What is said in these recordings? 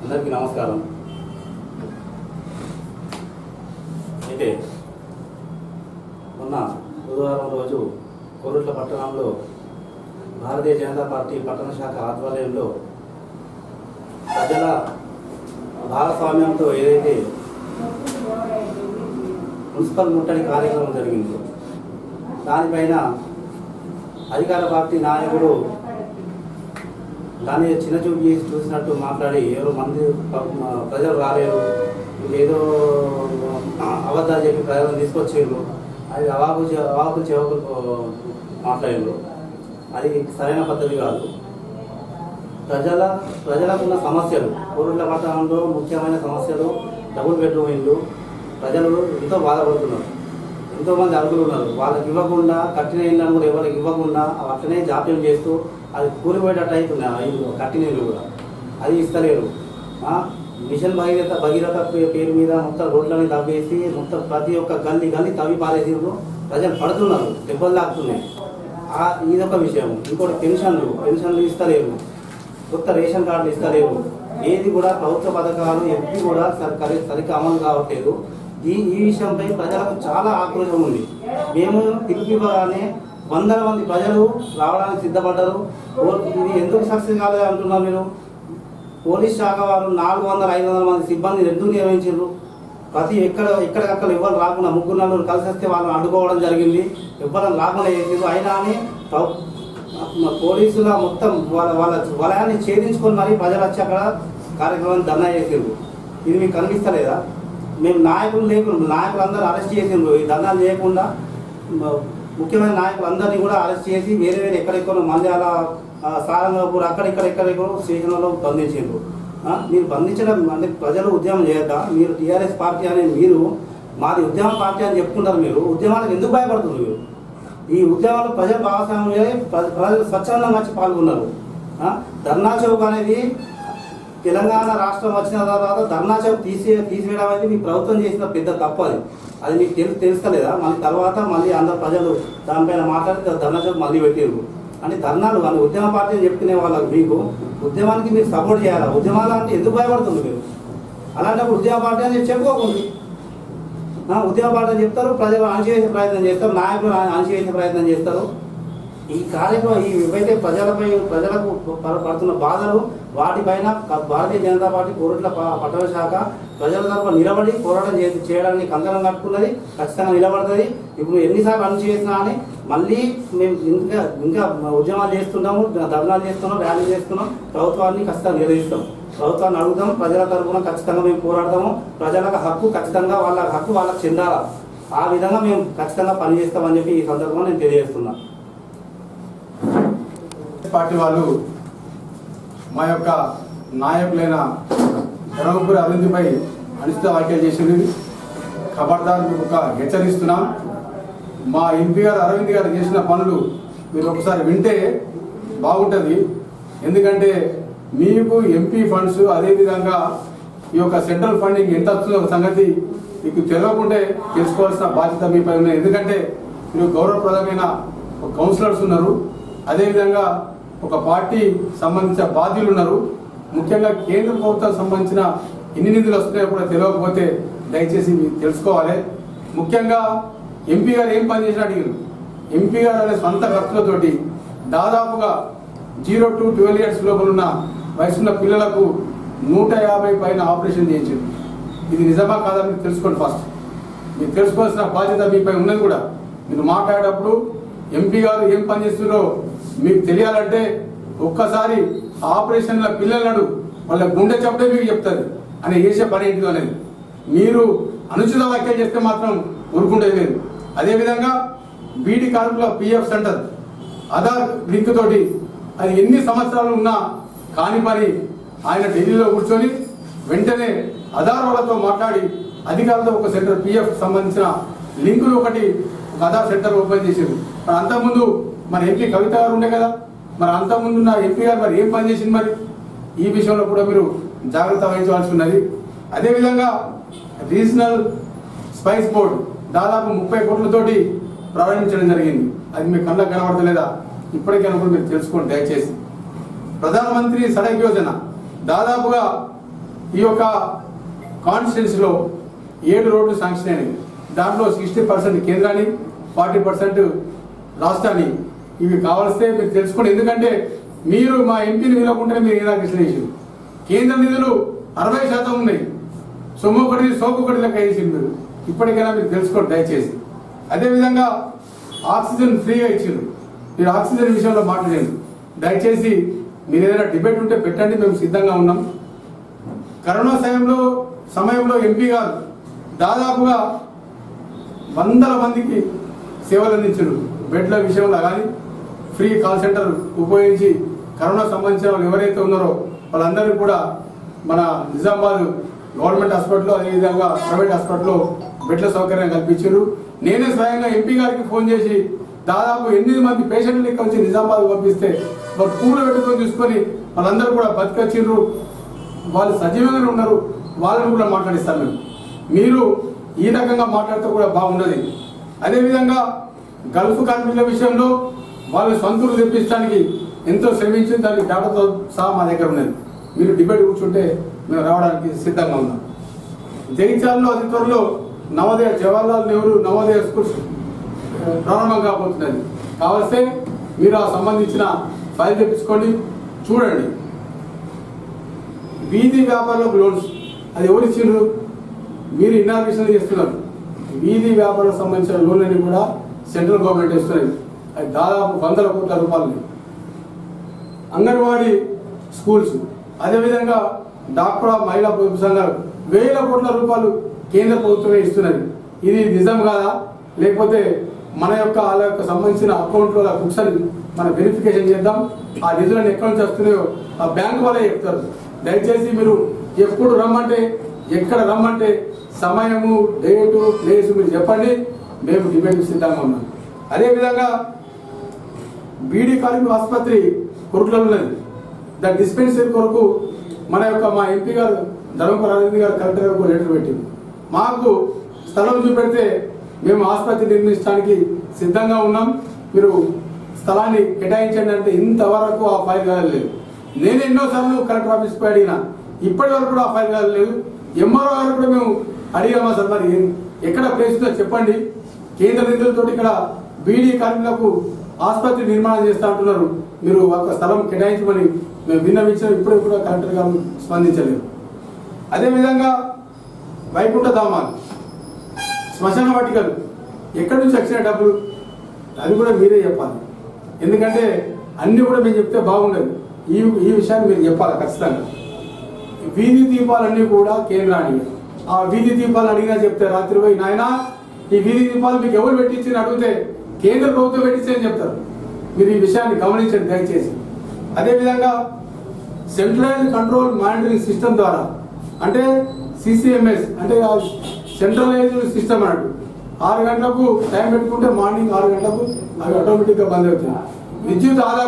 అందరికీ నమస్కారం. అయితే మొన్న బుధవారం రోజు కోరుట్ల పట్టణంలో భారతీయ జనతా పార్టీ పట్టణ శాఖ ఆధ్వర్యంలో ప్రజల భాగస్వామ్యంతో ఏదైతే మున్సిపల్ ముట్టడి కార్యక్రమం జరిగిందో దానిపైన అధికార పార్టీ నాయకుడు దాన్ని చిన్నచూపు చేసి చూసినట్టు మాట్లాడి ఎవరో మంది ప్రజలు రాలేరు, ఏదో అబద్ధాలు చెప్పి ప్రజలను తీసుకొచ్చేరు, అది అవాకులు చెవకులు మాట్లాడారు. అది సరైన పద్ధతి కాదు. ప్రజలకున్న సమస్యలు, కోరుట్ల పట్టణంలో ముఖ్యమైన సమస్యలు డబుల్ బెడ్రూమ్ ఇల్లు. ప్రజలు ఎంతో బాధపడుతున్నారు, ఎంతోమంది అర్హులు ఉన్నారు. వాళ్ళకి ఇవ్వకుండా కట్టిన ఇళ్ళను కూడా ఎవరికి ఇవ్వకుండా అట్లనే జాప్యం చేస్తూ అది కూలిపోయేటట్టు అవుతున్నాయి. ఆ ఇల్లు కట్టిన ఇల్లు కూడా అది ఇస్తలేరు. మిషన్ భగీరథ పేరు మీద మొత్తం రోడ్లని తవ్వేసి మొత్తం ప్రతి ఒక్క గల్లీ తవ్వి పారేసిరు. ప్రజలు పడుతున్నారు, దెబ్బలు తాకుతున్నాయి. ఇదొక విషయం. ఇంకోటి పెన్షన్లు ఇస్తలేరు, కొత్త రేషన్ కార్డులు ఇస్తలేరు. ఏది కూడా ప్రభుత్వ పథకాలు ఎప్పుడు కూడా సరిగ్గా అమలు కావట్లేదు. ఈ విషయంపై ప్రజలకు చాలా ఆక్రోశం ఉంది. మేము పిలిపివ్వగానే వందల మంది ప్రజలు రావడానికి సిద్ధపడ్డారు. ఇది ఎందుకు సక్సెస్ కాలేదు అంటున్నారు మీరు? పోలీస్ శాఖ వారు 400-500 మంది సిబ్బందిని ఎందుకు నియమించారు? ప్రతి ఎక్కడికక్కడ ఎవరు రాకుండా 3-4 కలిసి వస్తే వాళ్ళని అడ్డుకోవడం జరిగింది. ఎవరైనా రాకుండా చేసారు. అయినా అని పోలీసుల మొత్తం వాళ్ళ వలయాన్ని ఛేదించుకొని మరి ప్రజలు వచ్చి అక్కడ కార్యక్రమాన్ని ధర్నా చేసారు. ఇది మీకు కనిపిస్తలేదా? మేము నాయకులందరూ అరెస్ట్ చేసిండ్రు. ఈ ధర్నాలు చేయకుండా ముఖ్యమైన నాయకులందరినీ కూడా అరెస్ట్ చేసి వేరే ఎక్కడెక్కడో మంద్యాల, సారంగపూర్ ఎక్కడెక్కడెక్కడో స్టేషన్లలో బంధించారు. మీరు బంధించడం అంటే ప్రజలు ఉద్యమం చేయద్దా? మీరు టీఆర్ఎస్ పార్టీ అనే మీరు మాది ఉద్యమ పార్టీ అని చెప్పుకుంటారు. మీరు ఉద్యమాలకు ఎందుకు భయపడుతున్నారు? మీరు ఈ ఉద్యమాలు ప్రజల భాగస్వామ్యం, ప్రజలు స్వచ్ఛందంగా వచ్చి పాల్గొన్నారు. ధర్నా చౌక్ అనేది తెలంగాణ రాష్ట్రం వచ్చిన తర్వాత ధర్నా చౌక్ తీసివేయడం అనేది మీ ప్రభుత్వం చేసిన పెద్ద తప్పు. అది మీకు తెలుస్తలేదా? మళ్ళీ తర్వాత అందరు ప్రజలు దానిపైన మాట్లాడి ధర్నా చౌక్ మళ్ళీ పెట్టారు. అంటే ధర్నాలు అని ఉద్యమ పార్టీ అని చెప్పుకునే వాళ్ళకు మీకు ఉద్యమానికి మీరు సపోర్ట్ చేయాలా? ఉద్యమాలు అంటే ఎందుకు భయపడుతుంది మీరు? అలాంటప్పుడు ఉద్యమ పార్టీ అని చెప్పుకోకుండా ఉద్యమ పార్టీ అని చెప్తారు, ప్రజలు అణచివేసే ప్రయత్నం చేస్తారు, నాయకులు అణచివేసే ప్రయత్నం చేస్తారు. ఈ కార్యక్రమం ఇవైతే ప్రజలకు పడుతున్న బాధలు వాటిపైన భారతీయ జనతా పార్టీ కోరుట్ల పట్టణ శాఖ ప్రజల తరఫున నిలబడి పోరాటం చేయడానికి కంకణం కట్టుకున్నది. ఖచ్చితంగా నిలబడుతుంది. ఇప్పుడు ఎన్నిసార్లు అణచివేసినా అని మళ్ళీ మేము ఇంకా ఉద్యమాలు చేస్తున్నాము, ధర్నాలు చేస్తున్నాం, ర్యాలీలు చేస్తున్నాం. ప్రభుత్వాన్ని ఖచ్చితంగా నిలదీస్తాం, ప్రభుత్వాన్ని అడుగుతాం. ప్రజల తరఫున ఖచ్చితంగా మేము పోరాడతాము. ప్రజలకు హక్కు ఖచ్చితంగా వాళ్ళ హక్కు వాళ్ళకి చెందాలా. ఆ విధంగా మేము ఖచ్చితంగా పనిచేస్తామని చెప్పి ఈ సందర్భంగా నేను తెలియజేస్తున్నా. పార్టీ వాళ్ళు మా యొక్క నాయకులైన ధర్మపురి అరవింద్పై అనిశ్చిత వ్యాఖ్యలు చేసింది. ఖబర్దార్ ఒక హెచ్చరిస్తున్నాం. మా ఎంపీ గారు అరవింద్ గారు చేసిన పనులు మీరు ఒకసారి వింటే బాగుంటుంది. ఎందుకంటే మీకు ఎంపీ ఫండ్స్ అదేవిధంగా ఈ యొక్క సెంట్రల్ ఫండింగ్ ఎంత వస్తుందో ఒక సంగతి మీకు తెలియకుంటే తెలుసుకోవాల్సిన బాధ్యత మీపై ఉన్నాయి. ఎందుకంటే మీరు గౌరవప్రదమైన కౌన్సిలర్స్ ఉన్నారు, అదేవిధంగా ఒక పార్టీ సంబంధించిన బాధ్యులు ఉన్నారు. ముఖ్యంగా కేంద్ర ప్రభుత్వానికి సంబంధించిన ఎన్ని నిధులు వస్తున్నాయో కూడా తెలియకపోతే దయచేసి తెలుసుకోవాలి. ముఖ్యంగా ఎంపీ గారు ఏం పని చేసినా అడిగారు. ఎంపీ గారు అనే సొంత ఖర్చులతోటి దాదాపుగా 0 to 12 years లోపల ఉన్న వయసున్న పిల్లలకు 150 పైన ఆపరేషన్ చేయించారు. ఇది నిజమా కాదా మీరు తెలుసుకోండి. ఫస్ట్ మీరు తెలుసుకోవాల్సిన బాధ్యత మీపై ఉన్నది కూడా. మీరు మాట్లాడేటప్పుడు ఎంపీ గారు ఏం పని చేస్తున్నారో మీకు తెలియాలంటే ఒక్కసారి ఆపరేషన్ల పిల్లలను వాళ్ళ గుండె చప్పుడే మీకు చెప్తుంది అని చేసే పని ఏంటిదో అనేది. మీరు అనుచిత వ్యాఖ్యలు చేస్తే మాత్రం ఊరుకుంటే లేదు. అదేవిధంగా బీడీ కార్మికుల పిఎఫ్ సెంటర్ ఆధార్ లింక్ తోటి అది ఎన్ని సంవత్సరాలు ఉన్నా కాని పని ఆయన ఢిల్లీలో కూర్చొని వెంటనే ఆధార్ వాళ్ళతో మాట్లాడి అధికారులతో ఒక సెంటర్ పిఎఫ్ సంబంధించిన లింకులు ఒకటి ఆధార్ సెంటర్ ఓపెన్ చేసింది. మరి అంతకుముందు మన ఎంపీ కవిత గారు ఉండే కదా, మరి అంతకుముందు ఉన్న ఎంపీ గారు మరి ఏం పని చేసింది? మరి ఈ విషయంలో కూడా మీరు జాగ్రత్త వహించవలసి ఉన్నది. అదేవిధంగా రీజనల్ స్పైస్ బోర్డు దాదాపు 30 కోట్లతోటి ప్రారంభించడం జరిగింది. అది మీ కళ్ళకు కనబడతలేదా? ఇప్పటికైనా కూడా మీరు తెలుసుకోండి దయచేసి. ప్రధానమంత్రి సడక్ యోజన దాదాపుగా ఈ యొక్క కాన్స్టిట్యున్సీలో 7 రోడ్లు శాంక్షన్ అయినాయి. దాంట్లో 60% కేంద్రాన్ని, 40% రాష్ట్రాన్ని. ఇవి కావాల్స్తే మీరు తెలుసుకోండి. ఎందుకంటే మీరు మా ఎంపీని వినకుంటే మీరు ఇనాగ్రేషన్ చేసారు. కేంద్ర నిధులు 60% ఉన్నాయి. సొమ్మొకటి సోకొకటి లెక్క వేసింది. మీరు ఇప్పటికైనా మీరు తెలుసుకోండి దయచేసి. అదేవిధంగా ఆక్సిజన్ ఫ్రీగా ఇచ్చారు. మీరు ఆక్సిజన్ విషయంలో మాట్లాడండి దయచేసి. మీరు ఏదైనా డిబేట్ ఉంటే పెట్టండి, మేము సిద్ధంగా ఉన్నాం. కరోనా సమయంలో ఎంపీ గారు దాదాపుగా 100 మందికి సేవలు అందించారు. బెడ్ల విషయంలో కానీ ఫ్రీ కాల్ సెంటర్ ఉపయోగించి కరోనా సంబంధించిన వాళ్ళు ఎవరైతే ఉన్నారో వాళ్ళందరికీ కూడా మన నిజామాబాద్ గవర్నమెంట్ హాస్పిటల్లో అదేవిధంగా ప్రైవేట్ హాస్పిటల్లో బెడ్ల సౌకర్యం కల్పించారు. నేనే స్వయంగా ఎంపీ గారికి ఫోన్ చేసి దాదాపు 8 మంది పేషెంట్లు లెక్క వచ్చి నిజామాబాద్ పంపిస్తే వాళ్ళు పూలు పెట్టుకొని చూసుకొని వాళ్ళందరూ కూడా బతికొచ్చిండ్రు. వాళ్ళు సజీవంగానే ఉన్నారు. వాళ్ళని కూడా మాట్లాడిస్తాను మేము. మీరు ఈ రకంగా మాట్లాడితే కూడా బాగుండదు. అదేవిధంగా గల్ఫ్ కంట్రీల విషయంలో వాళ్ళు సొంతూరు తెప్పించడానికి ఎంతో శ్రమించింది. దానికి డాటాతో సహా మా దగ్గర ఉన్నది. మీరు డిబేట్ కూర్చుంటే మేము రావడానికి సిద్ధంగా ఉన్నాం. జగిత్యాలలో అతి త్వరలో నవోదయ జవహర్లాల్ నెహ్రూ నవోదయ స్కూల్స్ ప్రారంభం కాబోతున్నది. కావలిస్తే మీరు ఆ సంబంధించిన ఫైల్ తెప్పించుకోండి, చూడండి. వీధి వ్యాపారులకు లోన్స్ అది ఎవరు ఇచ్చిండ్రు? మీరు ఇనాగ్రేషన్ చేస్తున్నారు. వీధి వ్యాపారులకు సంబంధించిన లోన్లన్నీ కూడా సెంట్రల్ గవర్నమెంట్ ఇస్తున్నది. అది దాదాపు 100 కోట్ల రూపాయలు. అంగన్వాడీ స్కూల్స్ అదేవిధంగా డాక్టర్ మహిళా పొదుపు సంఘాలు 1000 కోట్ల రూపాయలు కేంద్ర ప్రభుత్వమే ఇస్తున్నది. ఇది నిజం కాదా? లేకపోతే మన యొక్క వాళ్ళ యొక్క సంబంధించిన అకౌంట్లో బుక్స్ అని మనం వెరిఫికేషన్ చేద్దాం. ఆ నిధులను ఎక్కడి నుంచి వస్తున్నాయో ఆ బ్యాంకు వాళ్ళే చెప్తారు. దయచేసి మీరు ఎప్పుడు రమ్మంటే ఎక్కడ రమ్మంటే సమయము, డేటు, ప్లేసు మీరు చెప్పండి. మేము డిబేట్ సిద్ధంగా ఉన్నాం. అదేవిధంగా బీడీ కార్మిక ఆసుపత్రి కొరకులో ఉన్నది. దాని డిస్పెన్సరీ కొరకు మా ఎంపీ గారు ధర్మపురి అరవింద్ గారు కలెక్టర్ గారికి లెటర్ పెట్టింది. మాకు స్థలం చూపెడితే మేము ఆసుపత్రి నిర్మించడానికి సిద్ధంగా ఉన్నాం. మీరు స్థలాన్ని కేటాయించండి అంటే ఇంతవరకు ఆ ఫైల్ కాలేదు. నేను ఎన్నోసార్లు కలెక్టర్ ఆఫీస్కి అడిగినా ఇప్పటి వరకు కూడా ఆ ఫైల్ కాలేదు. ఎంఆర్ఓ గారు కూడా మేము అడిగామా సార్, మరి ఎక్కడ ప్లేస్ ఉందో చెప్పండి. కేంద్ర నిధులతో ఇక్కడ బీడీ కార్మికులకు ఆసుపత్రి నిర్మాణం చేస్తా అంటున్నారు. మీరు ఒక స్థలం కేటాయించమని మేము విన్నవించాం. ఇప్పుడు కూడా కలెక్టర్ గారు స్పందించలేదు. అదేవిధంగా వైకుంఠ ధామాలు, శ్మశాన వాటికలు ఎక్కడి నుంచి వచ్చిన డబ్బులు అది కూడా మీరే చెప్పాలి. ఎందుకంటే అన్నీ కూడా మేము చెప్తే బాగుండదు. ఈ విషయాన్ని మీరు చెప్పాలి ఖచ్చితంగా. వీధి దీపాలన్నీ కూడా కేంద్రానికి. ఆ వీధి దీపాలు అడిగినా చెప్తే రాత్రి పోయి నాయన ఈ వీధి దీపాలు మీకు ఎవరు పెట్టించి అడిగితే కేంద్ర ప్రభుత్వం పెట్టించి అని చెప్తారు. మీరు ఈ విషయాన్ని గమనించండి దయచేసి. అదేవిధంగా సెంట్రలైజ్డ్ కంట్రోల్ మానిటరింగ్ సిస్టమ్ ద్వారా అంటే సిసిఎంఎస్ అంటే సెంట్రలైజ్డ్ సిస్టమ్ అన్నట్టు 6 గంటలకు టైం పెట్టుకుంటే మార్నింగ్ 6 గంటలకు అవి ఆటోమేటిక్గా బంద్ అవుతాయి. విద్యుత్ ఆదా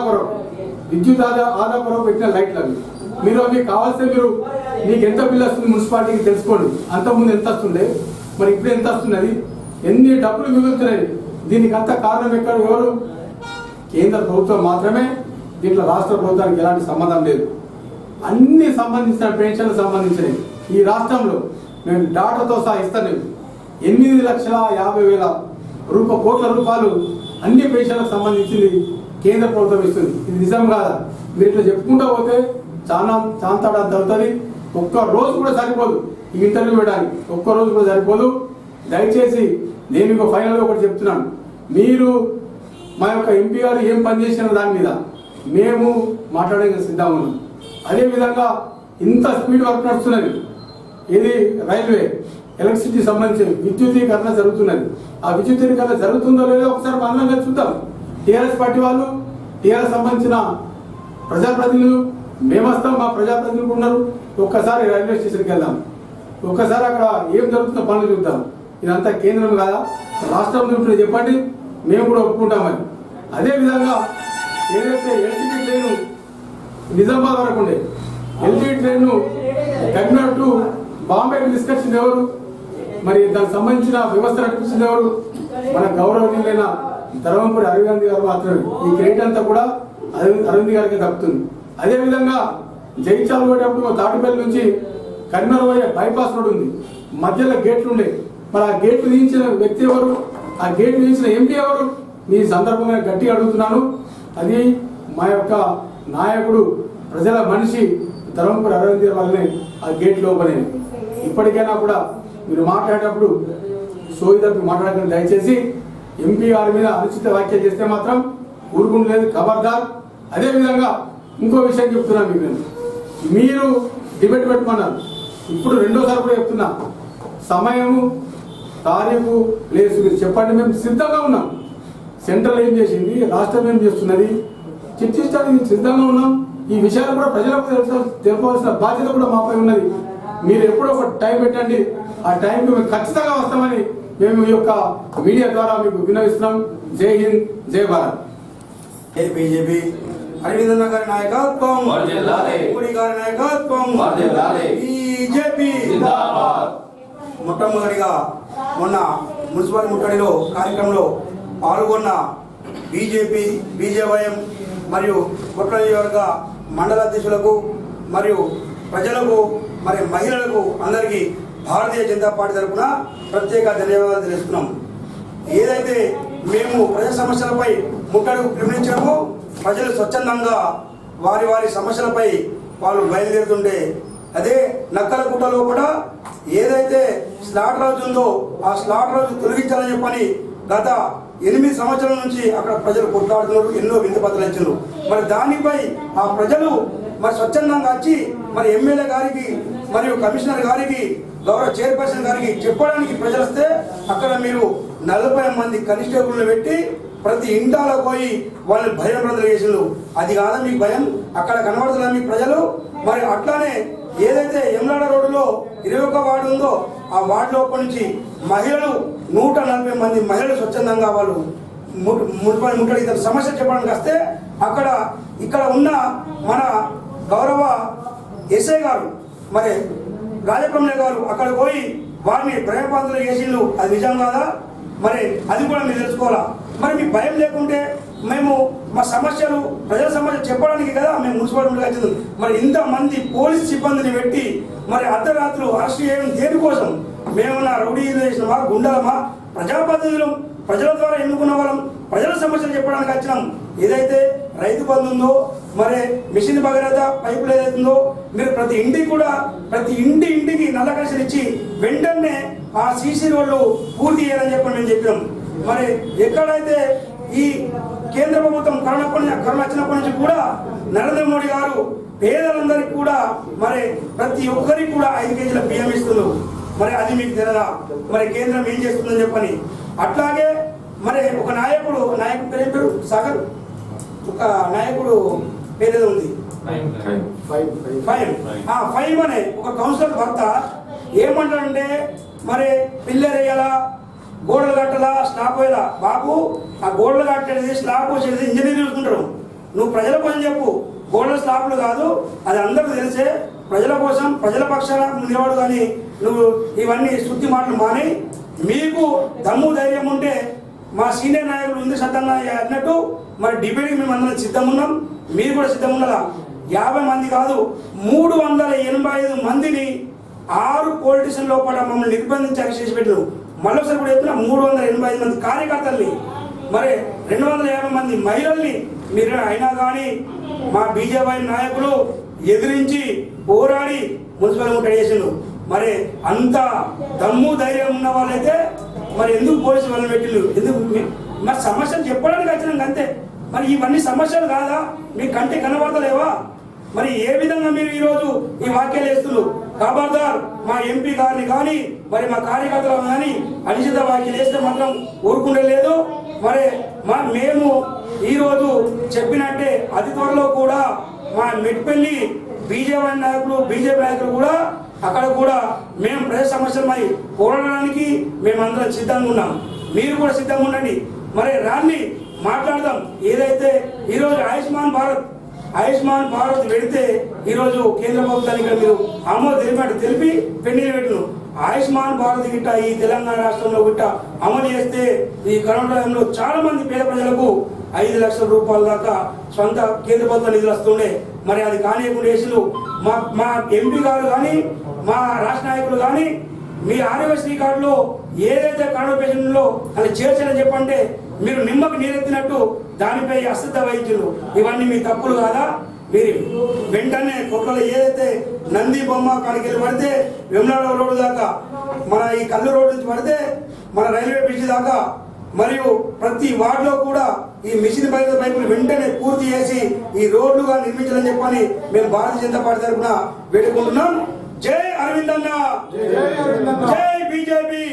కొరకు పెట్టిన లైట్లు అవి. మీరు మీకు కావాల్సిన మీకు ఎంత బిల్ వస్తుంది మున్సిపాలిటీకి తెలుసుకోండి. అంతకుముందు ఎంత వస్తుండే, మరి ఇప్పుడు ఎంత వస్తున్నది, ఎన్ని డబ్బులు మిగులుతున్నాయి, దీనికి అంత కారణం ఎవరు? కేంద్ర ప్రభుత్వం మాత్రమే. దీంట్లో రాష్ట్ర ప్రభుత్వానికి ఎలాంటి సంబంధం లేదు. అన్ని సంబంధించిన పెన్షన్లకు సంబంధించినవి ఈ రాష్ట్రంలో మేము డాటాతో సహా ఇస్తాను. 8,50,50,000 కోట్ల రూపాయలు అన్ని పెన్షన్లకు సంబంధించింది కేంద్ర ప్రభుత్వం ఇస్తుంది. ఇది నిజం కాదా? మీరు ఇట్లా చెప్పుకుంటూ పోతే చాలా చాంతాడంత అవుతుంది. ఒక్క రోజు కూడా సరిపోదు ఈ ఇంటర్వ్యూ వేయడానికి, ఒక్క రోజు కూడా సరిపోదు. దయచేసి నేను మీకు ఫైనల్గా ఒకటి చెప్తున్నాను. మీరు మా యొక్క ఎంపీ గారు ఏం పనిచేసిన దాని మీద మేము మాట్లాడడానికి సిద్ధంగా ఉన్నాం. అదేవిధంగా ఇంత స్పీడ్ వర్క్ నడుస్తున్నది. ఇది రైల్వే ఎలక్ట్రిసిటీ సంబంధించి విద్యుదీకరణ జరుగుతున్నది. ఆ విద్యుదీకరణ జరుగుతుందో లేదో ఒకసారి మనం చూద్దాం. టీఆర్ఎస్ పార్టీ వాళ్ళు, టీఆర్ఎస్ సంబంధించిన ప్రజాప్రతినిధులు మేము వస్తాం, మా ప్రజాప్రతినిధులు ఉన్నారు. ఒక్కసారి రైల్వే స్టేషన్కి వెళ్దాం, ఒక్కసారి అక్కడ ఏం జరుగుతుందో పనులు చూద్దాం. ఇదంతా కేంద్రం కాదా, రాష్ట్రం ఉంటే చెప్పండి, మేము కూడా ఒప్పుకుంటామని. అదేవిధంగా ఏదైతే ఎల్టీటీ ట్రైన్ నిజామాబాద్ వరకు ఉండే ఎల్టీటీ ట్రైన్ కరీంనగర్ టు బాంబేకి తీసుకొచ్చింది ఎవరు? మరి దానికి సంబంధించిన వ్యవస్థ నడిపించింది ఎవరు? మన గౌరవనీయులైన ధర్మంపూడి అరవింద్ గారు మాత్రమే. ఈ క్రెడిట్ అంతా కూడా అరవింద్ గారికి దక్కుతుంది. అదేవిధంగా జైచాల్ పోయేటప్పుడు తాటిపల్లి నుంచి కరీంనగర్ పోయే బైపాస్ రోడ్ ఉంది, మధ్యలో గేట్లు ఉండే. మరి ఆ గేట్లు తీయించిన వ్యక్తి ఎవరు? ఆ గేట్లు తీయించిన ఎంపీ ఎవరు? మీ సందర్భంగా గట్టిగా అడుగుతున్నాను. అది మా యొక్క నాయకుడు, ప్రజల మనిషి ధర్మంపూడి అరవింద్ గారి వల్లనే ఆ గేట్లు ఓపెన్ అయింది. ఇప్పటికైనా కూడా మీరు మాట్లాడేటప్పుడు సోయి తప్పి మాట్లాడకండి దయచేసి. ఎంపీ గారి మీద అనుచిత వ్యాఖ్యలు చేస్తే మాత్రం ఊరుకుంటలేదు, ఖబర్దార్. అదేవిధంగా ఇంకో విషయం చెప్తున్నా మీకు, మీరు డిబేట్ పెట్టుకున్నారు. ఇప్పుడు రెండోసారి కూడా చెప్తున్నా, సమయము, తారీఖు, ప్లేస్ మీరు చెప్పండి, మేము సిద్ధంగా ఉన్నాం. సెంట్రల్ ఏం చేసింది, రాష్ట్రం ఏం చేస్తున్నది చర్చించడానికి సిద్ధంగా ఉన్నాం. ఈ విషయాలు కూడా ప్రజలకు తెలుపవలసిన బాధ్యత కూడా మాపై ఉన్నది. మీరు ఎప్పుడో ఒక టైం పెట్టండి, ఆ టైంకి మేము ఖచ్చితంగా వస్తామని మేము ఈ యొక్క మీడియా ద్వారా మీకు విన్నవిస్తున్నాం. జై హింద్, జై భారత్. బీజేపీ అరవింద్ గారి నాయకత్వం, మోడీ గారి నాయకత్వం, బీజేపీ. మొట్టమొదటిగా మొన్న మున్సిపల్ ముట్టడిలో కార్యక్రమంలో పాల్గొన్న బీజేపీ, బీజేవైఎం మరియు కొట్ల నియోజకవర్గ మండల అధ్యక్షులకు మరియు ప్రజలకు మరి మహిళలకు అందరికీ భారతీయ జనతా పార్టీ తరఫున ప్రత్యేక ధన్యవాదాలు తెలుస్తున్నాం. ఏదైతే మేము ప్రజా సమస్యలపై ముట్టడికి పిలుపునిచ్చామో ప్రజలు స్వచ్ఛందంగా వారి వారి సమస్యలపై వాళ్ళు బయలుదేరుతుంటే, అదే నక్కలగుట్ట లోపల ఏదైతే స్లాటర్ హౌస్ ఉందో ఆ స్లాటర్ హౌస్ తొలగించాలని చెప్పని గత 8 సంవత్సరాల నుంచి అక్కడ ప్రజలు కొట్లాడుతున్నారు, ఎన్నో వింతపత్రాలు ఇచ్చారు. మరి దానిపై ఆ ప్రజలు మరి స్వచ్ఛందంగా వచ్చి మరి ఎమ్మెల్యే గారికి మరియు కమిషనర్ గారికి, గౌరవ చైర్పర్సన్ గారికి చెప్పడానికి ప్రజలు వస్తే అక్కడ మీరు 40 మంది కానిస్టేబుల్ని పెట్టి ప్రతి ఇంటాలో పోయి వాళ్ళని భయం రందులు చేసిండ్రు. అది కాదా మీకు భయం? అక్కడ కనబడుతున్నా మీకు ప్రజలు. మరి అట్లానే ఏదైతే ఎమ్లాడ రోడ్డులో 21 వార్డు ఉందో ఆ వార్డు లోపల నుంచి మహిళలు 140 మంది మహిళలు స్వచ్ఛందంగా వాళ్ళు ముట్టడి సమస్య చెప్పడానికి వస్తే ఇక్కడ ఉన్న మన గౌరవ ఎస్ఐ గారు మరి రాజప్రమణ్య గారు అక్కడ పోయి వారిని భయపాంతులు చేసిండ్రు. అది నిజం కాదా? మరి అది కూడా మీరు తెలుసుకోవాలా. మరి మీకు భయం లేకుంటే మేము మా సమస్యలు, ప్రజల సమస్యలు చెప్పడానికి కదా మేము మున్సిపాలిటీ వచ్చింది. మరి ఇంతమంది పోలీస్ సిబ్బందిని పెట్టి మరి అర్ధరాత్రులు అరెస్ట్ చేయడం దేనికోసం? మేమన్నా రౌడీ చేసినమా, గుండలమా? ప్రజాప్రతినిధులం, ప్రజల ద్వారా ఎన్నుకున్న వాళ్ళం, ప్రజల సమస్యలు చెప్పడానికి వచ్చినాం. ఏదైతే రైతు బంధు ఉందో, మరి మిషన్ భగీరథ పైపులు ఏదైతుందో, మీరు ప్రతి ఇంటికి నల్ల కనెక్షన్ ఇచ్చి వెంటనే ఆ సీసీ రోడ్లు పూర్తి చేయాలని చెప్పి మేము చెప్పినాం. మరి ఎక్కడైతే ఈ కేంద్ర ప్రభుత్వం కరోనా వచ్చినప్పటి నుంచి కూడా నరేంద్ర మోడీ గారు పేదలందరికీ కూడా మరి ప్రతి ఒక్కరికి కూడా 5 కేజీల బియ్యం ఇస్తున్నారు. మరి అది మీకు తెలియదా? మరి కేంద్రం ఏం చేస్తుందని చెప్పని. అట్లాగే మరి ఒక నాయకుడు పేరు సాగర్, ఒక నాయకుడు పేరేదో ఉంది, ఫైవ్ అనే ఒక కౌన్సిలర్ భర్త ఏమంటాడంటే మరి పిల్లర్ వేయాలా, గోడలు కట్టాలా, స్లాబ్ వేయాలా. బాబు ఆ గోడలు కట్టేది స్లాబ్ వచ్చేది ఇంజనీర్ చూసుకుంటారు, నువ్వు ప్రజల కోసం చెప్పు. గోడల స్లాబ్లు కాదు, అది అందరికీ తెలిసే. ప్రజల కోసం ప్రజల పక్షాన నిలబడు, కానీ నువ్వు ఇవన్నీ శుద్ధి మాటలు మాని. మీకు దమ్ము ధైర్యం ఉంటే మా సీనియర్ నాయకులు ఉంది సత్తన్న అన్నట్టు మరి డిబేట్కి మేము అందరం సిద్ధం ఉన్నాం, మీరు కూడా సిద్ధం ఉన్నారా? 50 మంది కాదు, 385 మందిని 6 పోలీస్ స్టేషన్ లోపల మమ్మల్ని నిర్బంధించి అరెస్ట్ చేసి పెట్టారు. మళ్ళొకసారి కూడా చెప్తున్నా, 385 మంది కార్యకర్తల్ని, మరి 250 మంది మహిళల్ని మీరు అయినా కానీ మా బీజేపీ నాయకులు ఎదిరించి పోరాడి మున్సిపల్ ముట్టడి చేసిండు. మరి అంత దమ్ము ధైర్యం ఉన్న వాళ్ళైతే మరి ఎందుకు పోలీసు వాళ్ళని పెట్టిండు? ఎందుకు? మరి సమస్యలు చెప్పడానికి వచ్చినాం అంతే. మరి ఇవన్నీ సమస్యలు కాదా? మీ కంటే కనబడతలేవా? మరి ఏ విధంగా మీరు ఈరోజు ఈ వాక్యాలు వేస్తున్నారు? ఖబర్దార్ మా ఎంపీ గారిని కానీ మరి మా కార్యకర్తలను కానీ అనిశ్చిత వాక్యాలు వేస్తే మాత్రం ఊరుకుంటే లేదు. మరి మేము ఈరోజు చెప్పినట్టే అతి త్వరలో కూడా మా మెట్పల్లి బీజేపీ నాయకులు కూడా అక్కడ కూడా మేము ప్రజా సమస్యలపై పోరాడడానికి మేమందరం సిద్ధంగా ఉన్నాం. మీరు కూడా సిద్ధంగా ఉండండి. మరి రాన్ని మాట్లాడదాం. ఏదైతే ఈరోజు ఆయుష్మాన్ భారత్ పెడితే ఈరోజు కేంద్ర ప్రభుత్వానికి మీరు ఆమోదం తెలిపి పెండింగ్ పెట్టిన ఆయుష్మాన్ భారత్ గిట్ట ఈ తెలంగాణ రాష్ట్రంలో గిట్ట అమలు చేస్తే ఈ కరోనా టైంలో చాలా మంది పేద ప్రజలకు 5 లక్షల రూపాయల దాకా సొంత కేంద్ర ప్రభుత్వ నిధులు వస్తుండే. మరి అది కానియకుండా వేసులు మా ఎంపీ గారు కానీ మా రాష్ట్ర నాయకులు కానీ మీ ఆరోగ్యశ్రీ కార్డులో ఏదైతే కరోనా పేషెంట్లో అది చేర్చాలని చెప్పంటే మీరు నిమ్మకు నీరెత్తినట్టు దానిపై అశ్రద్ధ వహించారు. ఇవన్నీ మీ తప్పులు కాదా? మీరు వెంటనే కొట్లలో ఏదైతే నంది బొమ్మ కాడికి వెళ్ళి పడితే వెమ్లాడ రోడ్డు దాకా, మన ఈ కల్లు రోడ్డు నుంచి పడితే మన రైల్వే బ్రిడ్జ్ దాకా, మరియు ప్రతి వార్డులో కూడా ఈ మిషన్ పైపులు వెంటనే పూర్తి చేసి ఈ రోడ్లుగా నిర్మించాలని చెప్పని మేము భారతీయ జనతా పార్టీ తరఫున వేడుకుంటున్నాం. జై అరవింద్ అన్న, జై బీజేపీ,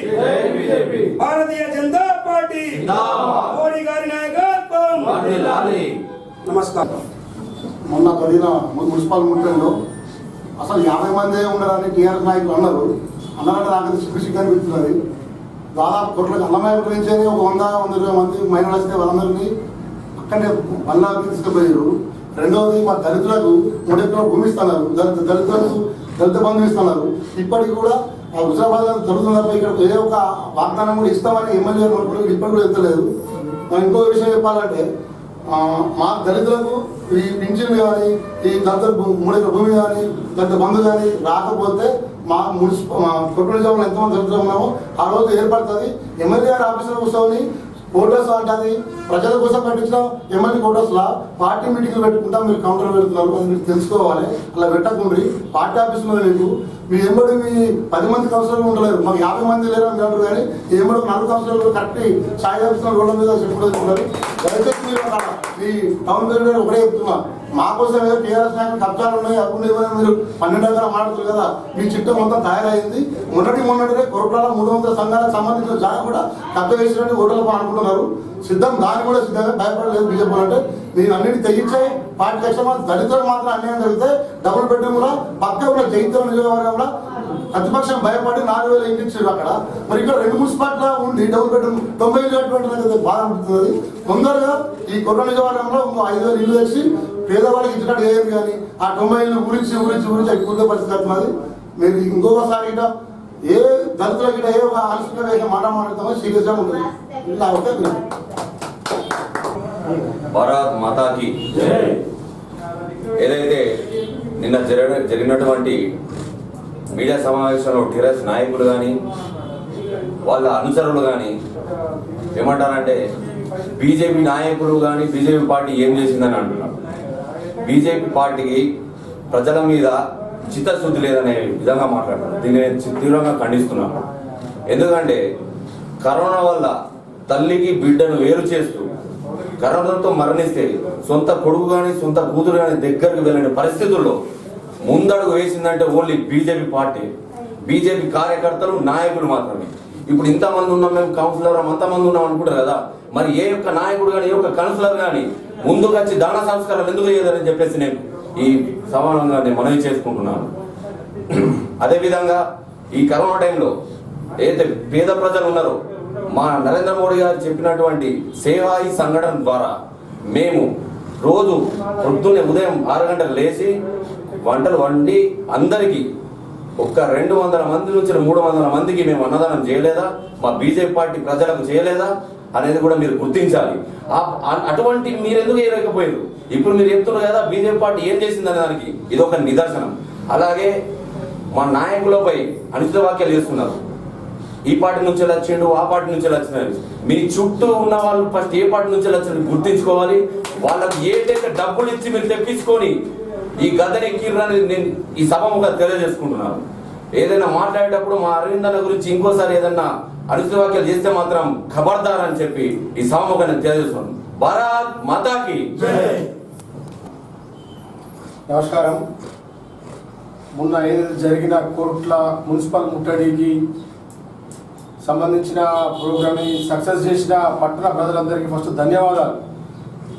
భారతీయ జనతా పార్టీ, మోడీ గారి నాయకత్వం. నమస్కారం. మొన్న జరిగిన మున్సిపల్ ముట్టడిలో అసలు 50 మందే ఉన్నారని టీఆర్ఎస్ నాయకులు అన్నారు. అన్నారంటే నాకు సిగ్గు అనిపిస్తున్నది. దాదాపు కోట్లకి అన్నమయ్య గురించి ఒక 100-120 మంది మహిళలు వస్తే వాళ్ళందరినీ అక్కడనే బల్లాకి తీసుకుపోయారు. రెండవది మా దళితులకు 3 ఎకరాల భూమి ఇస్తున్నారు, దళిత బంధు ఇస్తున్నారు. ఇప్పటికి కూడా ఆ హుజరాబాద్ జరుగుతున్న ఇక్కడ ఏ ఒక్క వాగ్దానం కూడా ఇస్తామని ఎమ్మెల్యే ఇప్పటికి కూడా ఎత్తలేదు. ఇంకో విషయం చెప్పాలంటే మా దళితులకు ఈ పింఛన్ కానీ ఈ దళిత 3 ఎకరాల భూమి కానీ దళిత బంధు కానీ రాకపోతే మా కొట్టుకునే జాబులు ఎంతమంది దళితులు ఉన్నామో ఆ రోజు ఏర్పడుతుంది. ఎమ్మెల్యే గారి ఆఫీసులో కూర్చొని కోటర్స్ అంటుంది, ప్రజల కోసం పెట్టించిన ఎమ్మెల్యే కోటర్స్లా పార్టీ మీటింగ్లు పెట్టుకుంటా మీరు కౌంటర్లు పెడుతున్నారు. అది మీరు తెలుసుకోవాలి. అలా పెట్టకుండ్రి. పార్టీ ఆఫీసులో లేదు. మీ ఎంబడి మీ 10 మంది కౌన్సిలర్లు ఉండలేరు. మాకు 50 మంది లేరు అని అంటారు. కానీ ఎంబడి 4 కౌన్సిలర్లు కరెక్ట్ ఛాయ్ ఆఫీసులో రోడ్ల మీద చెప్పుకుంటున్నారు. దయచేసి మీరు ఈ టౌన్ పేరు ఒకటే చెప్తున్నా, మా కోసం ఏదో టీఆర్ఎస్ నాయకులు కబ్జాలు ఉన్నాయి అప్పుడు మీరు 12 ఎకరాలు మాట్లాడుతారు కదా. మీ చిట్టం మొత్తం తయారైంది. మొన్నటినే కొరటాల 300 సంఘాలకు సంబంధించిన జాగా కూడా కబ్జా వేసినట్టు ఓటర్లు అనుకుంటున్నారు. సిద్ధం, దాన్ని కూడా సిద్ధంగా భయపడలేదు బీజేపీ అంటే. నేను అన్నిటి తెగించే పార్టీ లక్ష్యం దళితులు మాత్రం అన్యాయం జరిగితే డబుల్ బెడ్రూమ్ కూడా పక్క కూడా జైత్యం నియోజకవర్గం కూడా ప్రతిపక్షం భయపడి 4,000 ఇంటి ఇచ్చారు అక్కడ. మరి ఇక్కడ 2 మున్సిపాలిటీలో ఉండి డబుల్ బెడ్రూమ్ 90 ఇల్లు కట్టుకుంటున్నది బాధ అనిపిస్తుంది. తొందరగా ఈ కొత్త నియోజకవర్గంలో 5,000 ఇల్లు తెచ్చి పేదవాళ్ళకి ఇచ్చినట్టు చేయరు. కానీ ఆ 90 ఇల్లు గురించి ఎక్కువ పరిస్థితి అవుతున్నది. మీరు ఇంకొకసారి ఇట ఏ దళితుల గిట ఏ ఒక ఆలస్యంగా మాట్లాడతామో సీరియస్గా ఉంటుంది. ఇలా ఓకే. భారత్ మాతాకి ఏదైతే నిన్న జరిగినటువంటి మీడియా సమావేశంలో టీఆర్ఎస్ నాయకులు కానీ వాళ్ళ అనుచరులు కానీ ఏమంటారంటే బీజేపీ నాయకులు కానీ బీజేపీ పార్టీ ఏం చేసిందని అంటున్నారు. బీజేపీ పార్టీకి ప్రజల మీద చిత్తశుద్ధి లేదనే విధంగా మాట్లాడారు. దీన్ని నేను తీవ్రంగా ఖండిస్తున్నాను. ఎందుకంటే కరోనా వల్ల తల్లికి బిడ్డను వేరు చేస్తూ కరోనాతో మరణిస్తే సొంత కొడుకు కానీ సొంత కూతురు కానీ దగ్గరకు వెళ్ళని పరిస్థితుల్లో ముందడుగు వేసిందంటే ఓన్లీ బీజేపీ పార్టీ. బీజేపీ కార్యకర్తలు నాయకులు మాత్రమే. ఇప్పుడు ఇంతమంది ఉన్నాం, మేము కౌన్సిలర్ అంతమంది ఉన్నాం అనుకుంటారు కదా, మరి ఏ యొక్క నాయకుడు కానీ ఏ యొక్క కౌన్సిలర్ కానీ ముందుకు వచ్చి దాన సంస్కారాలు ఎందుకు చేయదని చెప్పేసి నేను ఈ సమానంగా నేను మనవి చేసుకుంటున్నాను. అదేవిధంగా ఈ కరోనా టైంలో ఏదైతే పేద ప్రజలు ఉన్నారో మా నరేంద్ర మోడీ గారు చెప్పినటువంటి సేవాయి సంఘటన ద్వారా మేము రోజు పొద్దున్నే ఉదయం 6 గంటలకు లేచి వంటలు వండి అందరికీ ఒక్క 200 మంది నుంచి 300 మందికి మేము అన్నదానం చేయలేదా, మా బీజేపీ పార్టీ ప్రజలకు చేయలేదా అనేది కూడా మీరు గుర్తించాలి. అటువంటి మీరు ఎందుకు చేయలేకపోయారు? ఇప్పుడు మీరు చెప్తున్నారు కదా బీజేపీ పార్టీ ఏం చేసిందనే దానికి ఇది ఒక నిదర్శనం. అలాగే మా నాయకులపై అనుచిత వ్యాఖ్యలు చేస్తున్నారు. ఈ పార్టీ నుంచి వచ్చిండు, ఆ పార్టీ నుంచి వచ్చినారు. మీ చుట్టూ ఉన్న వాళ్ళు ఫస్ట్ ఏ పార్టీ నుంచి వచ్చిన గుర్తించుకోవాలి. వాళ్ళకి ఏదైతే డబ్బులు ఇచ్చి మీరు తెప్పించుకొని ఈ గద్దెని ఎక్కిర్రని నేను ఈ సభముగా తెలియజేసుకుంటున్నాను. ఏదైనా మాట్లాడేటప్పుడు మా అరవింద్ అన్న గురించి ఇంకోసారి ఏదన్నా అనుచిత వ్యాఖ్యలు చేస్తే మాత్రం ఖబర్దార్ అని చెప్పి ఈ సభముగా నేను తెలియజేస్తున్నాను. భారత్ మాతాకి నమస్కారం. మొన్న ఏదైతే జరిగిన కోట్ల మున్సిపల్ ముట్టడికి సంబంధించిన ప్రోగ్రామ్ని సక్సెస్ చేసిన పట్టణ ప్రజలందరికీ ఫస్ట్ ధన్యవాదాలు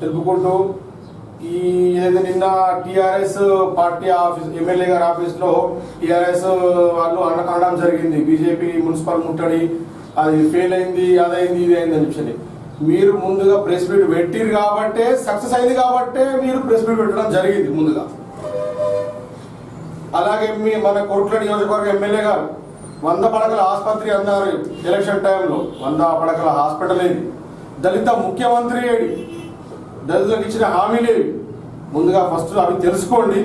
తెలుపుకుంటూ, ఈ ఏదైతే నిన్న టీఆర్ఎస్ పార్టీ ఆఫీస్ ఎమ్మెల్యే గారి ఆఫీస్లో టీఆర్ఎస్ వాళ్ళు అనడం జరిగింది, బీజేపీ మున్సిపల్ ముట్టడి అది ఫెయిల్ అయింది, అదైంది, ఇది అయింది అని చెప్పి. మీరు ముందుగా ప్రెస్ మీట్ పెట్టిరు కాబట్టే సక్సెస్ అయింది, కాబట్టే మీరు ప్రెస్ మీట్ పెట్టడం జరిగింది ముందుగా. అలాగే మన కోట్ల నియోజకవర్గ ఎమ్మెల్యే గారు 100 పడకల ఆసుపత్రి అన్నారు ఎలక్షన్ టైంలో. 100 పడకల హాస్పిటల్ ఏది, దళిత ముఖ్యమంత్రి ఏది, దళితులకు ఇచ్చిన హామీలేవి, ముందుగా ఫస్ట్ అవి తెలుసుకొని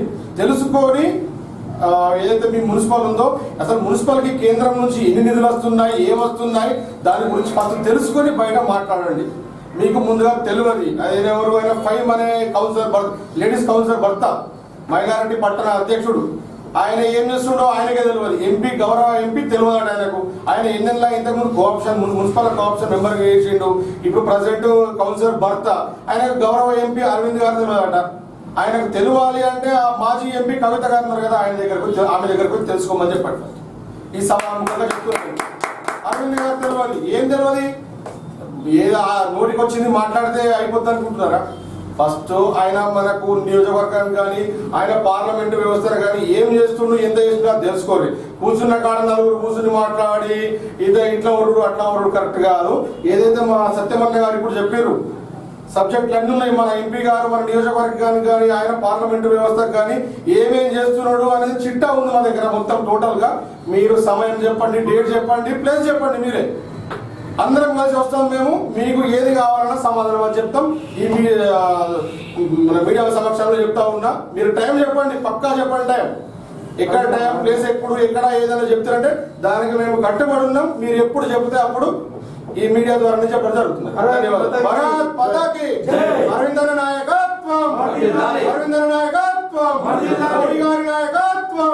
ఏదైతే మీ మున్సిపల్ ఉందో అసలు మున్సిపల్కి కేంద్రం నుంచి ఎన్ని నిధులు వస్తున్నాయి, ఏమొస్తున్నాయి, దాని గురించి ఫస్ట్ తెలుసుకొని బయట మాట్లాడండి. మీకు ముందుగా తెలియదు. ఎవరు అయినా 5 అనే కౌన్సిలర్ లేడీస్ కౌన్సిలర్ భర్త మైనారిటీ పట్టణ అధ్యక్షుడు, ఆయన ఏం చేస్తుండో ఆయనకే తెలియదు. ఎంపీ గౌరవ ఎంపీ తెలియదు ఆయనకు. ఆయన ఎన్నెల్లా ఇంతకుముందు కోఆప్షన్ మున్సిపల్ కోఆప్షన్ మెంబర్గా చేసిండు. ఇప్పుడు ప్రెసిడెంట్ కౌన్సిలర్ భర్త, ఆయనకు గౌరవ ఎంపీ అరవింద్ గారు తెలియదట. ఆయనకు తెలియాలి అంటే ఆ మాజీ ఎంపీ కవిత గారు ఉన్నారు కదా, ఆమె దగ్గరకు తెలుసుకోమని చెప్పండి. ఈ సభాముఖంగా చెప్తున్నాను. అరవింద్ గారు తెలియాలి, ఏం తెలియదు, ఏదో నోటికి వచ్చింది మాట్లాడితే అయిపోద్ది అనుకుంటున్నారా? ఫస్ట్ ఆయన మనకు నియోజకవర్గాన్ని కానీ ఆయన పార్లమెంటు వ్యవస్థను కానీ ఏం చేస్తుండ్రు, ఎంత చేస్తున్నా తెలుసుకోవాలి. కూర్చున్న కాడ నలుగురు కూర్చుని మాట్లాడి ఇట్లా ఊరు అట్లా ఊరు కరెక్ట్ కాదు. ఏదైతే మా సత్యమన్న గారు ఇప్పుడు చెప్పారు, సబ్జెక్టులు అన్నీ ఉన్నాయి. మన ఎంపీ గారు మన నియోజకవర్గానికి కానీ ఆయన పార్లమెంటు వ్యవస్థకు కానీ ఏమేం చేస్తున్నాడు అనేది చిట్టా ఉంది మా దగ్గర మొత్తం టోటల్గా. మీరు సమయం చెప్పండి, డేట్ చెప్పండి, ప్లేస్ చెప్పండి, మీరే అందరం కలిసి వస్తాం. మేము మీకు ఏది కావాలన్నా సమాధానం అని చెప్తాం. ఈ మన మీడియా సమక్షంలో చెప్తా ఉన్నా, మీరు టైం చెప్పండి, పక్కా చెప్పండి టైం, ఎక్కడ టైం, ప్లేస్ ఎప్పుడు, ఎక్కడ ఏదైనా చెప్తారంటే దానికి మేము కట్టుబడి ఉన్నాం. మీరు ఎప్పుడు చెప్తే అప్పుడు ఈ మీడియా ద్వారా చెప్పడం జరుగుతుంది. భారత్ మాతాకి అరవింద్ నాయకత్వం, అరవింద్ నాయకత్వం, మోడీ గారి నాయకత్వం.